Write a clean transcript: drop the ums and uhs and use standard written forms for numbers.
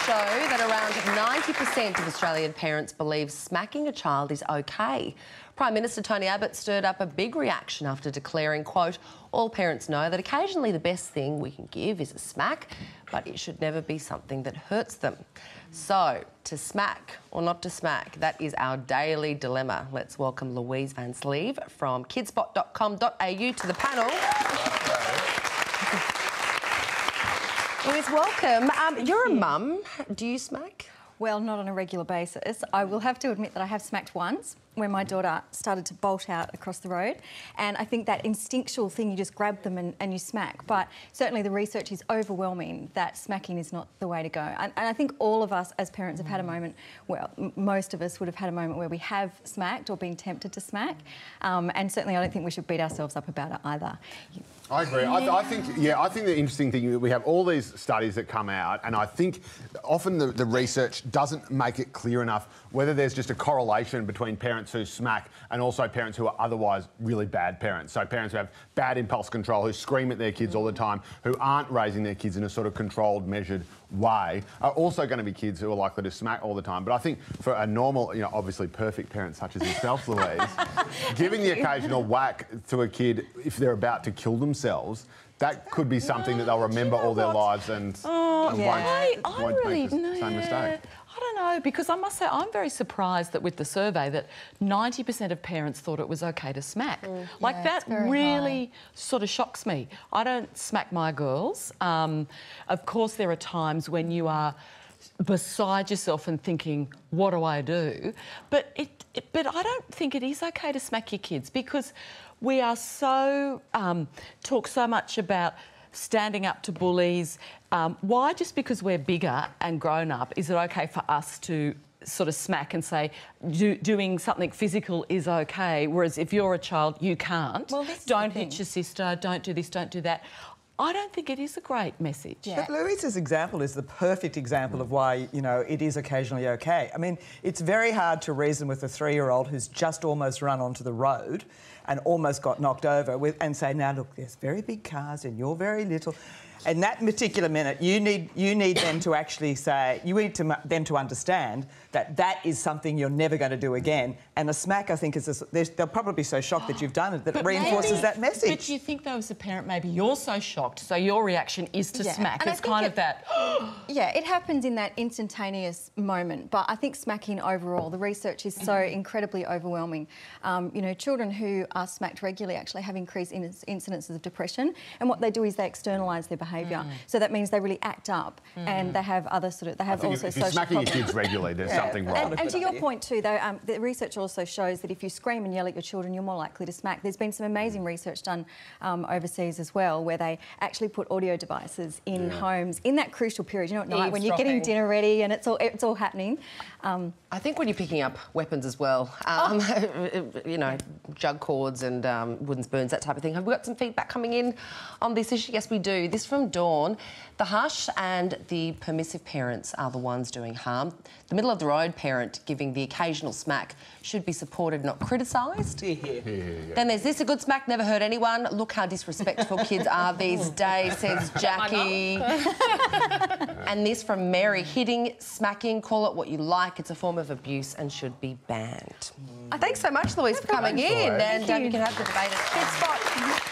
show that around 90% of Australian parents believe smacking a child is okay. Prime Minister Tony Abbott stirred up a big reaction after declaring, quote, "All parents know that occasionally the best thing we can give is a smack, but it should never be something that hurts them." So, to smack or not to smack, that is our daily dilemma. Let's welcome Louise Vansleve from kidspot.com.au to the panel. Louise, welcome. You're a mum. Do you smack? Well, not on a regular basis. I will have to admit that I have smacked once when my daughter started to bolt out across the road. And I think that instinctual thing, you just grab them and you smack. But certainly the research is overwhelming that smacking is not the way to go. And I think all of us as parents have had a moment, well, most of us would have had a moment where we have smacked or been tempted to smack. And certainly I don't think we should beat ourselves up about it either. I agree. Yeah. I think the interesting thing is we have all these studies that come out, and I think often the research doesn't make it clear enough whether there's just a correlation between parents who smack and also parents who are otherwise really bad parents. So parents who have bad impulse control, who scream at their kids all the time, who aren't raising their kids in a sort of controlled, measured way, are also going to be kids who are likely to smack all the time. But I think for a normal, obviously perfect parent such as yourself, Louise, giving the occasional whack to a kid if they're about to kill themselves, that could be something that they'll remember all their lives and won't make the same mistake. I don't know, because I must say I'm very surprised that with the survey that 90% of parents thought it was okay to smack. Like that really sort of shocks me. I don't smack my girls. Of course there are times when you are beside yourself and thinking, what do I do? But I don't think it is okay to smack your kids, because we are so talk so much about standing up to bullies. Why, just because we're bigger and grown up, is it okay for us to sort of smack and say doing something physical is okay, whereas if you're a child, you can't? Well, don't hit your sister, don't do this, don't do that. I don't think it is a great message. Yeah. But Louise's example is the perfect example of why, it is occasionally okay. I mean, it's very hard to reason with a 3-year-old who's just almost run onto the road and almost got knocked over and say, now, look, there's very big cars and you're very little. In that particular minute, you need them to actually say, you need them to understand that that is something you're never going to do again. And a smack, I think, they'll probably be so shocked that you've done it that it reinforces that message. But you think, though, as a parent, maybe you're so shocked, so your reaction is to smack. And it's kind of that... Yeah, it happens in that instantaneous moment. But I think smacking overall, the research is so incredibly overwhelming. Children who are smacked regularly actually have increased incidences of depression. And what they do is they externalise their behaviour. So that means they really act up and they have other they have also social problems. If you're smacking your kids regularly, there's something wrong. And to your point too, though, the research also shows that if you scream and yell at your children, you're more likely to smack. There's been some amazing research done overseas as well, where they actually put audio devices in homes in that crucial period, at night when you're getting dinner ready and it's all happening. I think when you're picking up weapons as well, jug cords and wooden spoons, that type of thing. Have we got some feedback coming in on this issue? Yes, we do. This from Dawn. The harsh and the permissive parents are the ones doing harm. The middle-of-the-road parent giving the occasional smack should be supported, not criticised. Then there's this: a good smack never hurt anyone. Look how disrespectful kids are these days, says Jackie. And this from Mary: hitting, smacking, call it what you like. It's a form of abuse and should be banned. Thanks so much, Louise, for coming in. And you can have the debate at Kidspot.